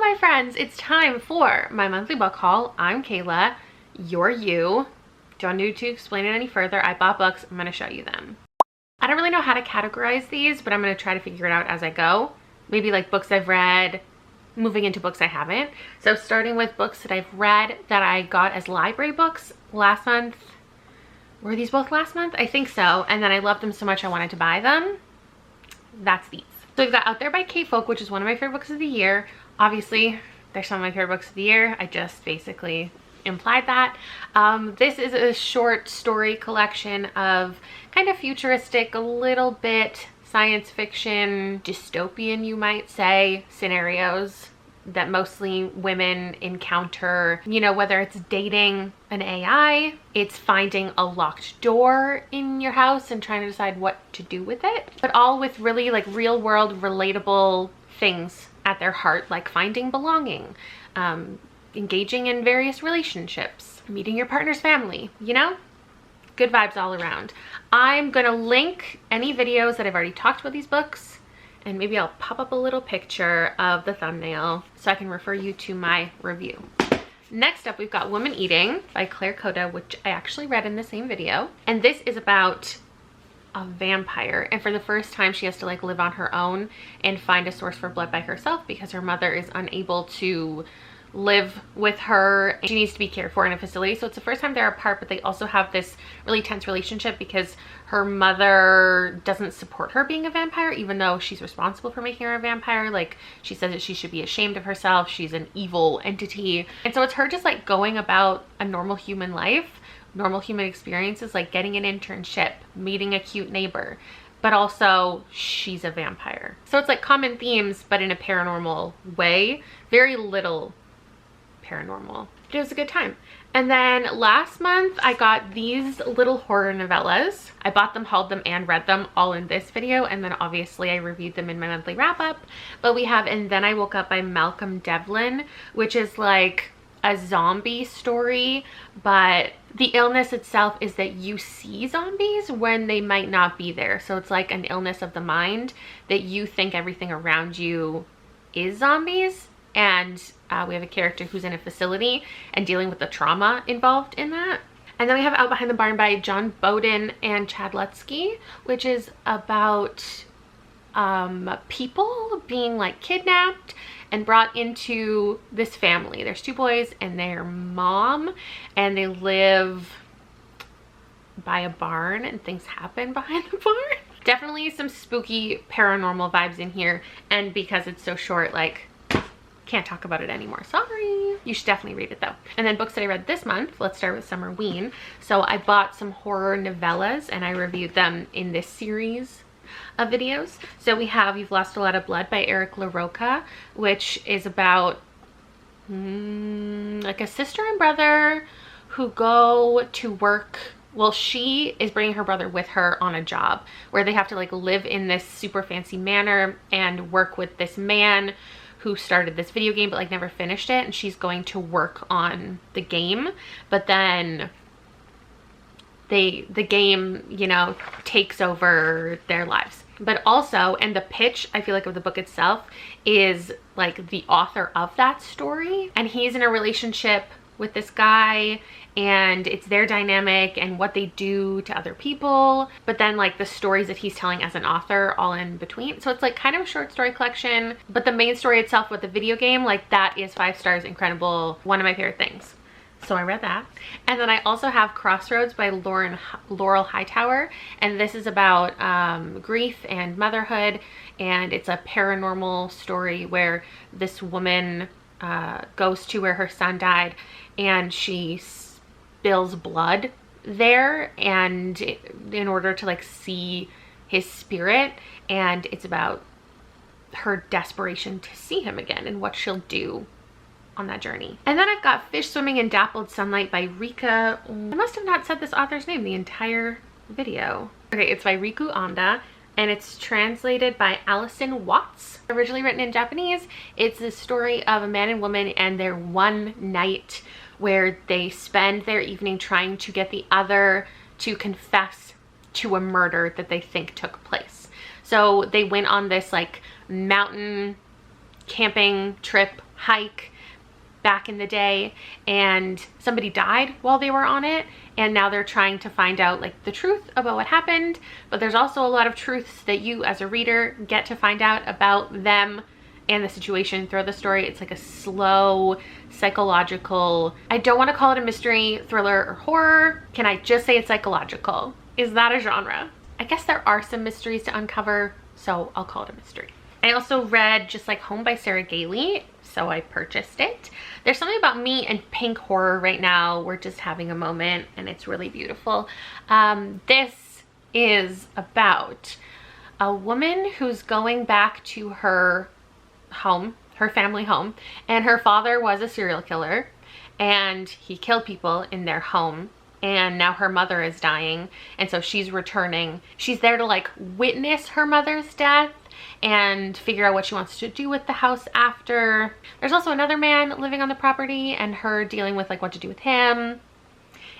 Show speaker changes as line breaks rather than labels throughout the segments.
my friends, it's time for my monthly book haul. I'm Kayla, you're you. Don't need to explain it any further. I bought books, I'm gonna show you them. I don't really know how to categorize these, but I'm gonna try to figure it out as I go. Maybe like books I've read, moving into books I haven't. So starting with books that I've read that I got as library books last month. Were these both last month? I think so. And then I loved them so much I wanted to buy them. That's these. So we've got Out There by Kate Folk, which is one of my favorite books of the year. Obviously, they're some of my favorite books of the year. I just basically implied that. This is a short story collection of kind of futuristic, a little bit science fiction, dystopian, you might say, scenarios that mostly women encounter, you know, whether it's dating an AI, it's finding a locked door in your house and trying to decide what to do with it, but all with really like real world relatable things at their heart, like finding belonging, engaging in various relationships, meeting your partner's family, you know? Good vibes all around. I'm gonna link any videos that I've already talked about these books, and maybe I'll pop up a little picture of the thumbnail so I can refer you to my review. Next up, we've got Woman Eating by Claire Coda, which I actually read in the same video. And this is about a vampire, and for the first time she has to like live on her own and find a source for blood by herself because her mother is unable to live with her. She needs to be cared for in a facility, so it's the first time they're apart, but they also have this really tense relationship because her mother doesn't support her being a vampire, even though she's responsible for making her a vampire. Like, she says that she should be ashamed of herself, she's an evil entity. And so it's her just like going about a normal human life, normal human experiences, like getting an internship, meeting a cute neighbor, but also she's a vampire. So it's like common themes, but in a paranormal way. Very little paranormal. It was a good time. And then last month I got these little horror novellas. I bought them, hauled them, and read them all in this video, and then obviously I reviewed them in my monthly wrap up. But we have And Then I Woke Up by Malcolm Devlin, which is like a zombie story, but the illness itself is that you see zombies when they might not be there. So it's like an illness of the mind that you think everything around you is zombies. And we have a character who's in a facility and dealing with the trauma involved in that. And then we have Out Behind the Barn by John Bowden and Chad Lutzke, which is about people being like kidnapped and brought into this family. There's two boys and their mom, and they live by a barn and things happen behind the barn. Definitely some spooky paranormal vibes in here, and because it's so short, like, can't talk about it anymore, sorry. You should definitely read it though. And then books that I read this month, let's start with Summerween. So I bought some horror novellas and I reviewed them in this series of videos. So we have You've Lost a Lot of Blood by Eric LaRocca, which is about like a sister and brother who go to work. Well, she is bringing her brother with her on a job where they have to like live in this super fancy manor and work with this man who started this video game but like never finished it, and she's going to work on the game, but then the game, you know, takes over their lives. But also, and the pitch I feel like of the book itself is like the author of that story, and he's in a relationship with this guy, and it's their dynamic and what they do to other people, but then like the stories that he's telling as an author all in between. So it's like kind of a short story collection, but the main story itself with the video game, like that is 5 stars, incredible, one of my favorite things. So I read that. And then I also have Crossroads by Laurel Hightower, and this is about grief and motherhood, and it's a paranormal story where this woman goes to where her son died, and she spills blood there, and in order to like see his spirit, and it's about her desperation to see him again and what she'll do on that journey. And then I've got Fish Swimming in Dappled Sunlight by Rika. I must have not said this author's name the entire video. Okay, it's by Riku Onda, and it's translated by Allison Watts. Originally written in Japanese, it's the story of a man and woman and their one night where they spend their evening trying to get the other to confess to a murder that they think took place. So they went on this like mountain camping trip, hike back in the day, and somebody died while they were on it, and now they're trying to find out like the truth about what happened. But there's also a lot of truths that you as a reader get to find out about them and the situation throughout the story. It's like a slow psychological, I don't want to call it a mystery, thriller, or horror. Can I just say it's psychological? Is that a genre? I guess there are some mysteries to uncover, so I'll call it a mystery. I also read Just Like Home by Sarah Gailey, so I purchased it. There's something about me and pink horror right now. We're just having a moment, and it's really beautiful. This is about a woman who's going back to her home, her family home, and her father was a serial killer, and he killed people in their home. And now her mother is dying, and so she's returning. She's there to like witness her mother's death and figure out what she wants to do with the house after. There's also another man living on the property and her dealing with like what to do with him.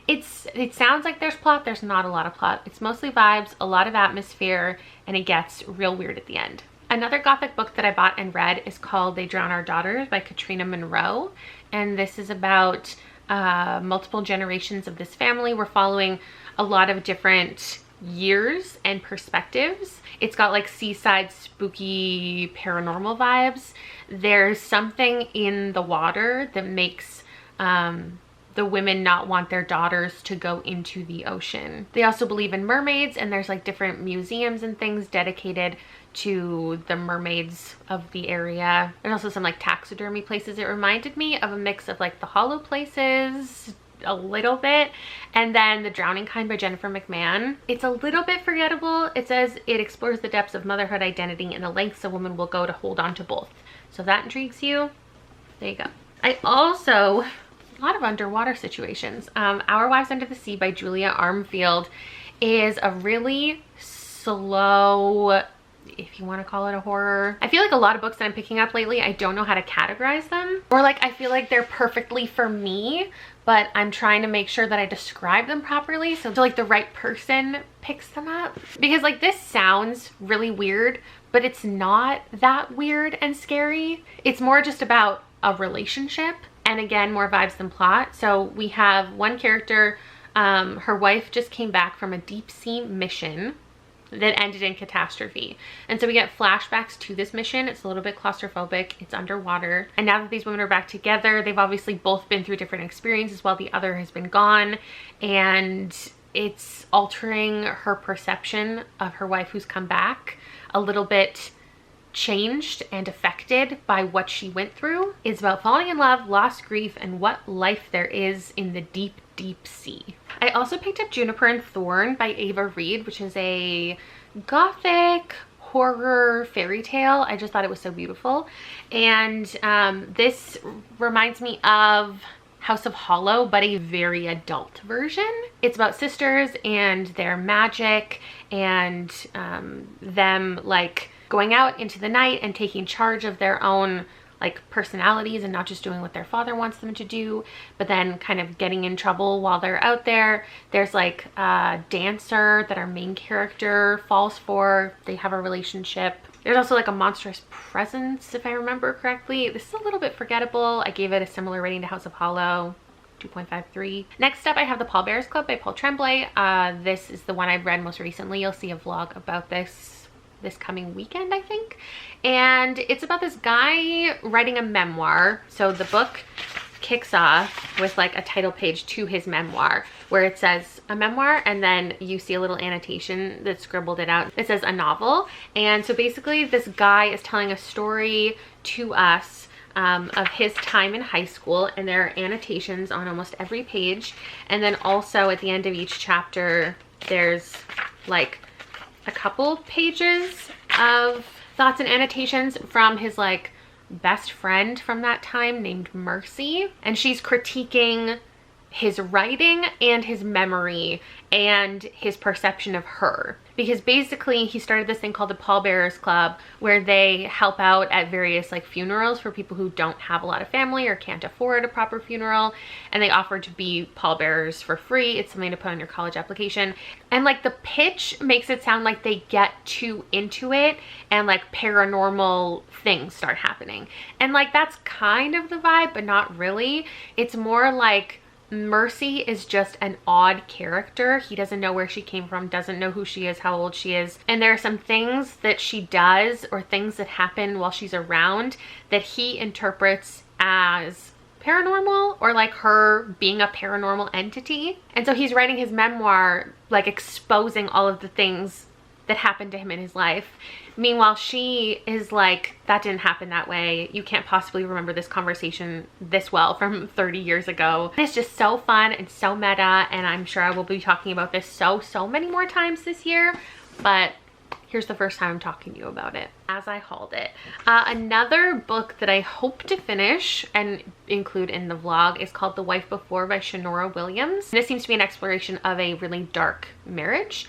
It sounds like there's plot. There's not a lot of plot. It's mostly vibes, a lot of atmosphere, and it gets real weird at the end. Another gothic book that I bought and read is called They Drown Our Daughters by Katrina Monroe, and this is about multiple generations of this family. We're following a lot of different years and perspectives. It's got like seaside spooky paranormal vibes. There's something in the water that makes the women not want their daughters to go into the ocean. They also believe in mermaids, and there's like different museums and things dedicated to the mermaids of the area. There's also some like taxidermy places. It reminded me of a mix of like the Hollow Places a little bit, and then The Drowning Kind by Jennifer McMahon. It's a little bit forgettable. It says it explores the depths of motherhood, identity, and the lengths a woman will go to hold on to both. So if that intrigues you, there you go. I also, a lot of underwater situations. Our Wives Under the Sea by Julia Armfield is a really slow, if you want to call it a horror. I feel like a lot of books that I'm picking up lately, I don't know how to categorize them, or like I feel like they're perfectly for me, but I'm trying to make sure that I describe them properly so like the right person picks them up. Because like this sounds really weird, but it's not that weird and scary. It's more just about a relationship, and again, more vibes than plot. So we have one character, her wife just came back from a deep sea mission that ended in catastrophe, and so we get flashbacks to this mission. It's a little bit claustrophobic, it's underwater, and now that these women are back together, they've obviously both been through different experiences while the other has been gone, and it's altering her perception of her wife who's come back, a little bit changed and affected by what she went through. It's about falling in love, lost, grief, and what life there is in the deep, deep sea. I also picked up Juniper and Thorn by Ava Reed, which is a gothic horror fairy tale. I just thought it was so beautiful. And this reminds me of House of Hollow, but a very adult version. It's about sisters and their magic, and them like going out into the night and taking charge of their own like personalities and not just doing what their father wants them to do, but then kind of getting in trouble while they're out there. There's like a dancer that our main character falls for. They have a relationship. There's also like a monstrous presence, if I remember correctly. This is a little bit forgettable. I gave it a similar rating to House of Hollow, 2.53. Next up, I have The Pallbearers Club by Paul Tremblay. This is the one I've read most recently. You'll see a vlog about this coming weekend, I think. And it's about this guy writing a memoir. So the book kicks off with like a title page to his memoir where it says a memoir, and then you see a little annotation that scribbled it out. It says a novel. And so basically this guy is telling a story to us of his time in high school, and there are annotations on almost every page. And then also at the end of each chapter, there's like a couple pages of thoughts and annotations from his like best friend from that time named Mercy, and she's critiquing his writing and his memory and his perception of her, because basically he started this thing called the Pallbearers Club, where they help out at various like funerals for people who don't have a lot of family or can't afford a proper funeral, and they offer to be pallbearers for free. It's something to put on your college application, and like the pitch makes it sound like they get too into it and like paranormal things start happening, and like that's kind of the vibe, but not really. It's more like Mercy is just an odd character. He doesn't know where she came from, doesn't know who she is, how old she is. And there are some things that she does or things that happen while she's around that he interprets as paranormal, or like her being a paranormal entity. And so he's writing his memoir, like exposing all of the things that happened to him in his life. Meanwhile, she is like, that didn't happen that way. You can't possibly remember this conversation this well from 30 years ago. And it's just so fun and so meta, and I'm sure I will be talking about this so many more times this year, but here's the first time I'm talking to you about it as I hauled it. Another book that I hope to finish and include in the vlog is called The Wife Before by Shanora Williams. This seems to be an exploration of a really dark marriage.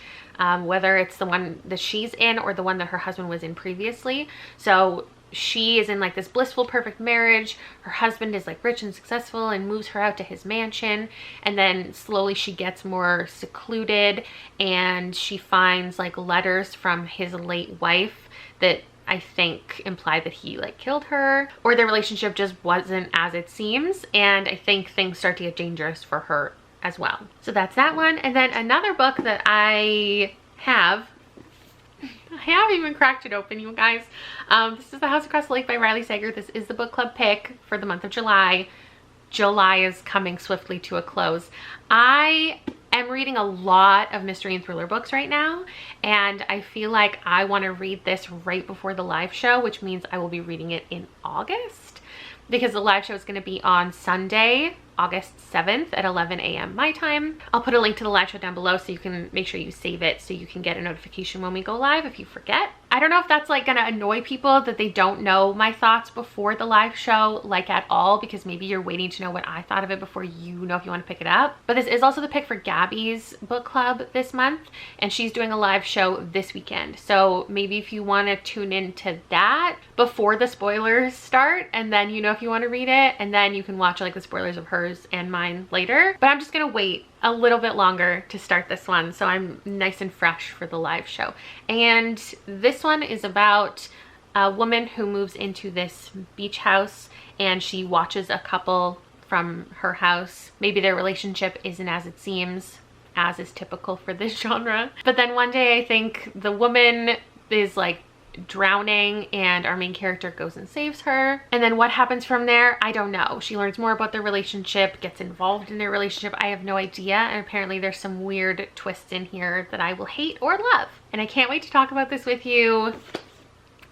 Whether it's the one that she's in or the one that her husband was in previously. So she is in like this blissful, perfect marriage. Her husband is like rich and successful and moves her out to his mansion. And then slowly she gets more secluded, and she finds like letters from his late wife that I think implied that he like killed her, or their relationship just wasn't as it seems. And I think things start to get dangerous for her as well. So that's that one. And then another book that I haven't even cracked it open, you guys. This is The House Across the Lake by Riley Sager. This is the book club pick for the month of July. July is coming swiftly to a close. I am reading a lot of mystery and thriller books right now, and I feel like I want to read this right before the live show, which means I will be reading it in August, because the live show is going to be on Sunday, August 7th at 11 a.m. my time. I'll put a link to the live show down below so you can make sure you save it so you can get a notification when we go live if you forget. I don't know if that's like gonna annoy people that they don't know my thoughts before the live show like at all, because maybe you're waiting to know what I thought of it before you know if you want to pick it up. But this is also the pick for Gabby's book club this month, and she's doing a live show this weekend. So maybe if you want to tune into that before the spoilers start, and then you know if you want to read it, and then you can watch like the spoilers of hers and mine later. But I'm just gonna wait a little bit longer to start this one so I'm nice and fresh for the live show. And this one is about a woman who moves into this beach house, and she watches a couple from her house. Maybe their relationship isn't as it seems, as is typical for this genre. But then one day I think the woman is like drowning, and our main character goes and saves her. And then what happens from there, I don't know. She learns more about their relationship, gets involved in their relationship. I have no idea, and apparently there's some weird twists in here that I will hate or love. And I can't wait to talk about this with you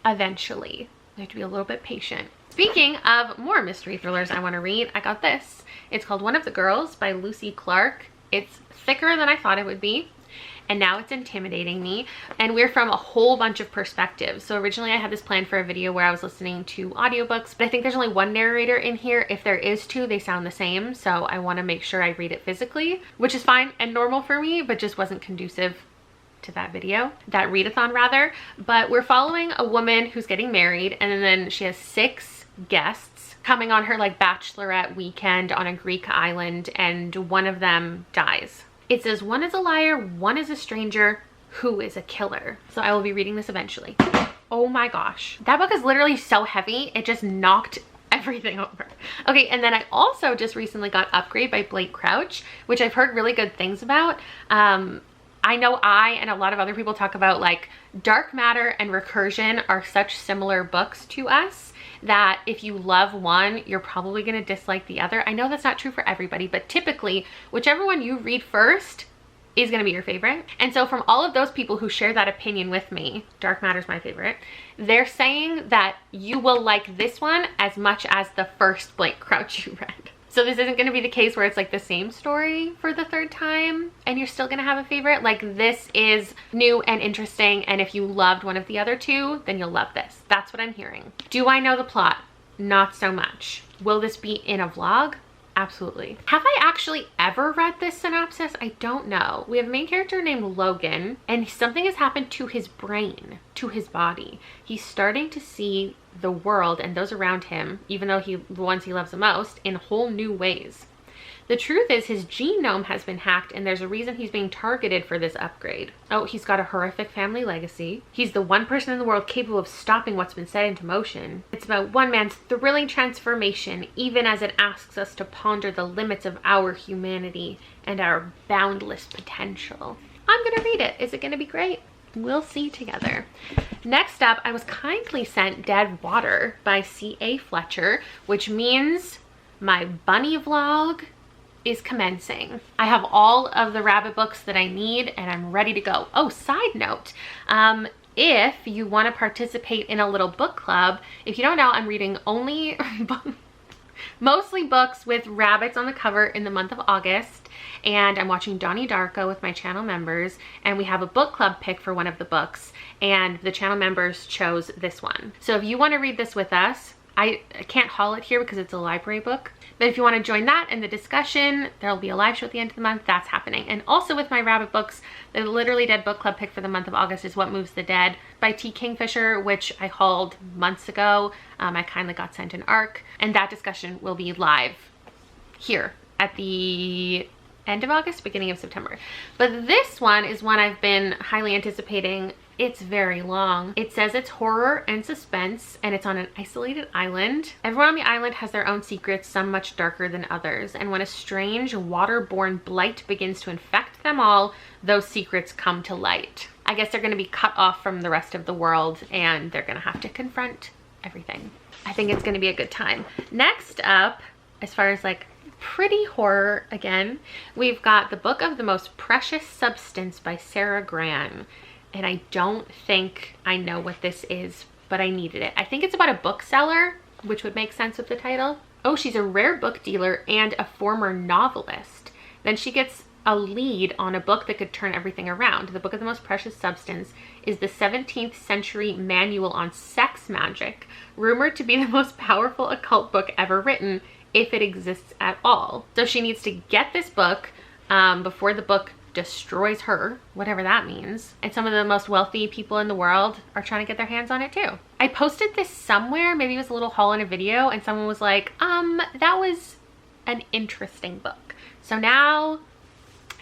eventually. I have to be a little bit patient. Speaking of more mystery thrillers I want to read, I got this. It's called One of the Girls by Lucy Clark. It's thicker than I thought it would be, and now it's intimidating me, and we're from a whole bunch of perspectives. So originally I had this planned for a video where I was listening to audiobooks, but I think there's only one narrator in here. If there is two, they sound the same, so I want to make sure I read it physically, which is fine and normal for me, but just wasn't conducive to that video, that readathon rather. But we're following a woman who's getting married, and then she has 6 guests coming on her like bachelorette weekend on a Greek island, and one of them dies. It says one is a liar, one is a stranger, who is a killer. So I will be reading this eventually. Oh my gosh. That book is literally so heavy. It just knocked everything over. Okay, and then I also just recently got Upgrade by Blake Crouch, which I've heard really good things about. I know I and a lot of other people talk about like Dark Matter and Recursion are such similar books to us that if you love one, you're probably going to dislike the other. I know that's not true for everybody, but typically whichever one you read first is going to be your favorite. And so from all of those people who share that opinion with me, Dark Matter's my favorite, they're saying that you will like this one as much as the first Blake Crouch you read. So this isn't going to be the case where it's like the same story for the 3rd time and you're still going to have a favorite. Like, this is new and interesting, and if you loved one of the other 2, then you'll love this. That's what I'm hearing. Do I know the plot? Not so much. Will this be in a vlog? Absolutely. Have I actually ever read this synopsis? I don't know. We have a main character named Logan, and something has happened to his brain, to his body. He's starting to see the world and those around him, even though the ones he loves the most, in whole new ways. The truth is his genome has been hacked, and there's a reason he's being targeted for this upgrade. Oh, he's got a horrific family legacy. He's the one person in the world capable of stopping what's been set into motion. It's about one man's thrilling transformation, even as it asks us to ponder the limits of our humanity and our boundless potential. I'm gonna read it. Is it gonna be great? We'll see together. Next up, I was kindly sent Dead Water by C.A. Fletcher, which means my bunny vlog is commencing. I have all of the rabbit books that I need and I'm ready to go. Oh, side note, if you want to participate in a little book club, if you don't know, I'm reading only mostly books with rabbits on the cover in the month of August, and I'm watching Donnie Darko with my channel members, and we have a book club pick for one of the books, and the channel members chose this one. So if you want to read this with us, I can't haul it here because it's a library book, but if you want to join that in the discussion, there'll be a live show at the end of the month. That's happening. And also with my rabbit books, the Literally Dead book club pick for the month of August is What Moves the Dead by T. Kingfisher, which I hauled months ago. I kindly got sent an ARC, and that discussion will be live here at the end of August, beginning of September. But this one is one I've been highly anticipating. It's very long. It says it's horror and suspense, and it's on an isolated island. Everyone on the island has their own secrets, some much darker than others. And when a strange waterborne blight begins to infect them all, those secrets come to light. I guess they're gonna be cut off from the rest of the world, and they're gonna have to confront everything. I think it's gonna be a good time. Next up, as far as like pretty horror again, we've got The Book of the Most Precious Substance by Sarah Gran. And I don't think I know what this is, but I needed it. I think it's about a bookseller, which would make sense with the title. Oh, she's a rare book dealer and a former novelist. Then she gets a lead on a book that could turn everything around. The Book of the Most Precious Substance is the 17th century manual on sex magic, rumored to be the most powerful occult book ever written, if it exists at all. So she needs to get this book before the book destroys her, whatever that means. And some of the most wealthy people in the world are trying to get their hands on it too. I posted this somewhere, maybe it was a little haul in a video, and someone was like, that was an interesting book. So now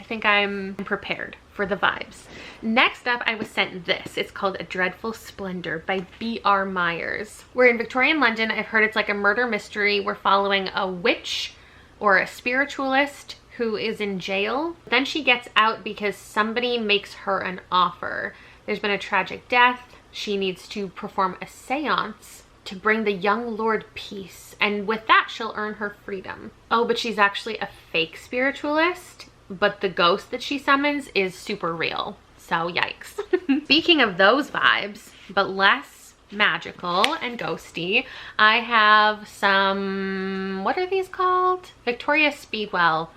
I think I'm prepared for the vibes. Next up, I was sent this. It's called A Dreadful Splendor by B.R. Myers. We're in Victorian London. I've heard it's like a murder mystery. We're following a witch or a spiritualist who is in jail. Then she gets out because somebody makes her an offer. There's been a tragic death. She needs to perform a seance to bring the young lord peace, and with that she'll earn her freedom. Oh, but she's actually a fake spiritualist, but the ghost that she summons is super real. So yikes. Speaking of those vibes, but less magical and ghosty, I have some, what are these called? Victoria Speedwell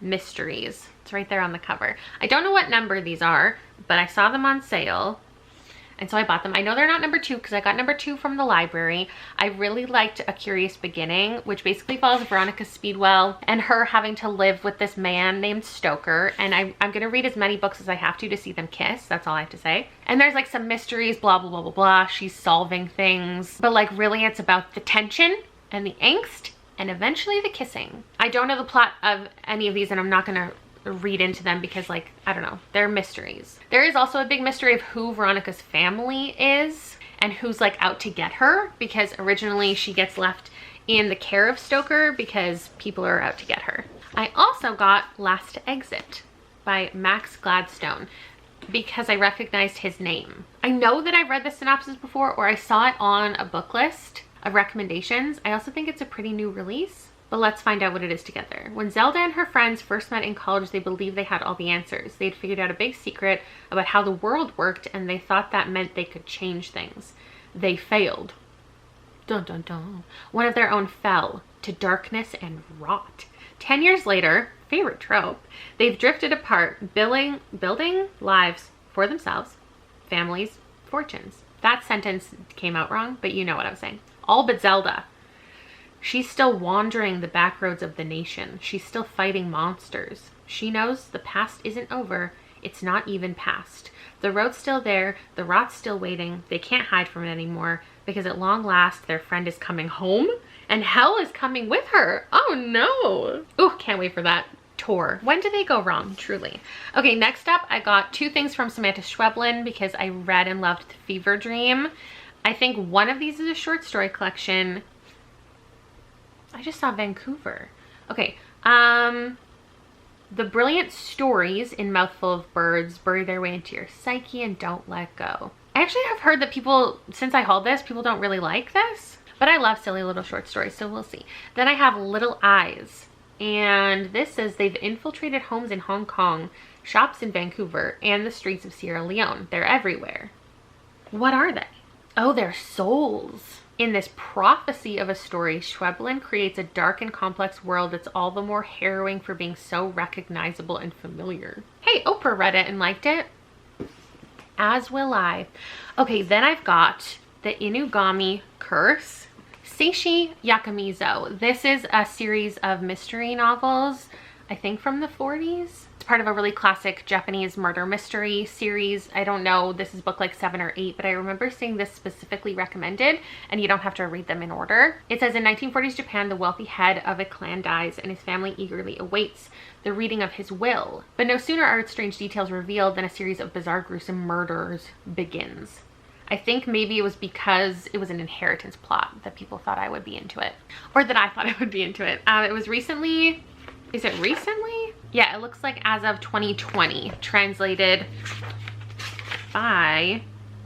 mysteries. It's right there on the cover. I don't know what number these are, but I saw them on sale, and so I bought them. I know they're not number 2 because I got number 2 from the library. I really liked A Curious Beginning, which basically follows Veronica Speedwell and her having to live with this man named Stoker, and I'm gonna read as many books as I have to see them kiss. That's all I have to say. And there's like some mysteries, blah blah blah blah blah. She's solving things, but like really it's about the tension and the angst and eventually the kissing. I don't know the plot of any of these, and I'm not gonna read into them because, like, I don't know, they're mysteries. There is also a big mystery of who Veronica's family is and who's like out to get her, because originally she gets left in the care of Stoker because people are out to get her. I also got Last Exit by Max Gladstone because I recognized his name. I know that I've read the synopsis before, or I saw it on a book list of recommendations. I also think it's a pretty new release, but let's find out what it is together. When Zelda and her friends first met in college, they believed they had all the answers. They had figured out a big secret about how the world worked, and they thought that meant they could change things. They failed. Dun dun dun. One of their own fell to darkness and rot. 10 years later, favorite trope, they've drifted apart, building lives for themselves, families, fortunes. That sentence came out wrong, but you know what I was saying. All but Zelda. She's still wandering the back roads of the nation. She's still fighting monsters. She knows the past isn't over. It's not even past. The road's still there. The rot's still waiting. They can't hide from it anymore because at long last their friend is coming home and hell is coming with her. Oh no. Ooh, can't wait for that tour. When did they go wrong? Truly. Okay, next up, I got 2 things from Samantha Schweblin because I read and loved The Fever Dream. I think one of these is a short story collection. I just saw Vancouver. Okay, the brilliant stories in Mouthful of Birds bury their way into your psyche and don't let go. I actually have heard that people, since I hauled this, people don't really like this, but I love silly little short stories, so we'll see. Then I have Little Eyes, and this says they've infiltrated homes in Hong Kong, shops in Vancouver, and the streets of Sierra Leone. They're everywhere. What are they? Oh, they're souls. In this prophecy of a story, Schweblin creates a dark and complex world that's all the more harrowing for being so recognizable and familiar. Hey, Oprah read it and liked it. As will I. Okay, then I've got The Inugami Curse. Seishi Yakamizo. This is a series of mystery novels, I think from the 40s. It's part of a really classic Japanese murder mystery series. I don't know, this is book like 7 or 8, but I remember seeing this specifically recommended, and you don't have to read them in order. It says in 1940s Japan, the wealthy head of a clan dies and his family eagerly awaits the reading of his will. But no sooner are its strange details revealed than a series of bizarre, gruesome murders begins. I think maybe it was because it was an inheritance plot that people thought I would be into it, or that I thought I would be into it. It was recently. Is it recently? Yeah, it looks like as of 2020, translated by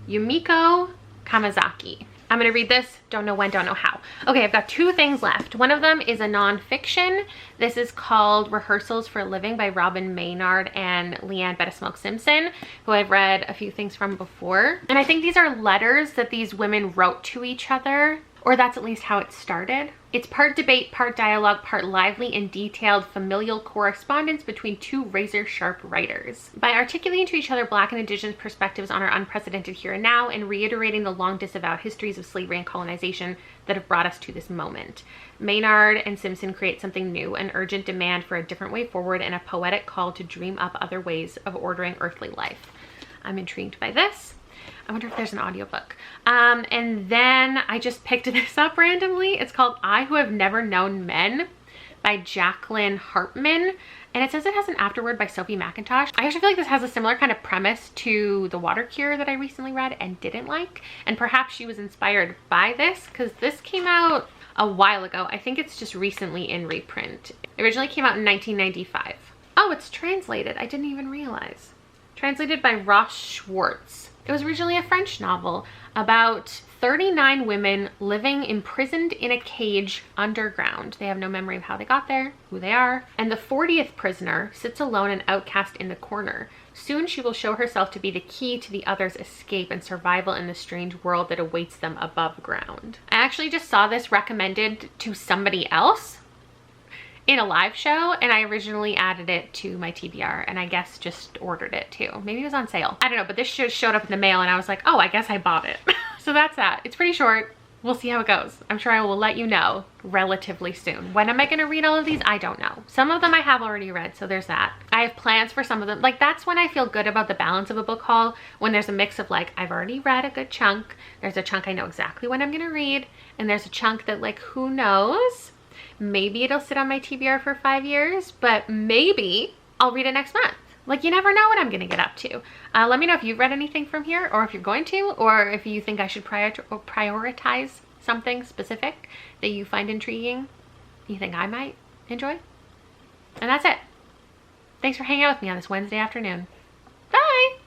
Yumiko Kamazaki. I'm gonna read this, don't know when, don't know how. Okay, I've got 2 things left. One of them is a nonfiction. This is called Rehearsals for a Living by Robin Maynard and Leanne Bettismoke Simpson, who I've read a few things from before. And I think these are letters that these women wrote to each other, or that's at least how it started. It's part debate, part dialogue, part lively and detailed familial correspondence between 2 razor-sharp writers. By articulating to each other Black and Indigenous perspectives on our unprecedented here and now, and reiterating the long disavowed histories of slavery and colonization that have brought us to this moment, Maynard and Simpson create something new, an urgent demand for a different way forward, and a poetic call to dream up other ways of ordering earthly life. I'm intrigued by this. I wonder if there's an audiobook. And then I just picked this up randomly. It's called I Who Have Never Known Men by Jacqueline Hartman. And it says it has an afterword by Sophie McIntosh. I actually feel like this has a similar kind of premise to The Water Cure that I recently read and didn't like. And perhaps she was inspired by this because this came out a while ago. I think it's just recently in reprint. It originally came out in 1995. Oh, it's translated. I didn't even realize. Translated by Ross Schwartz. It was originally a French novel about 39 women living imprisoned in a cage underground. They have no memory of how they got there, who they are. And the 40th prisoner sits alone and outcast in the corner. Soon she will show herself to be the key to the others' escape and survival in the strange world that awaits them above ground. I actually just saw this recommended to somebody else in a live show, and I originally added it to my TBR, and I guess just ordered it too. Maybe it was on sale. I don't know, but this just showed up in the mail and I was like, oh, I guess I bought it. So that's that. It's pretty short. We'll see how it goes. I'm sure I will let you know relatively soon. When am I gonna read all of these? I don't know. Some of them I have already read, so there's that. I have plans for some of them. Like, that's when I feel good about the balance of a book haul, when there's a mix of like, I've already read a good chunk, there's a chunk I know exactly when I'm gonna read, and there's a chunk that like, who knows? Maybe it'll sit on my TBR for 5 years, but maybe I'll read it next month. Like, you never know what I'm gonna get up to. Let me know if you've read anything from here, or if you're going to, or if you think I should prioritize something specific that you find intriguing, you think I might enjoy. And that's it. Thanks for hanging out with me on this Wednesday afternoon. Bye!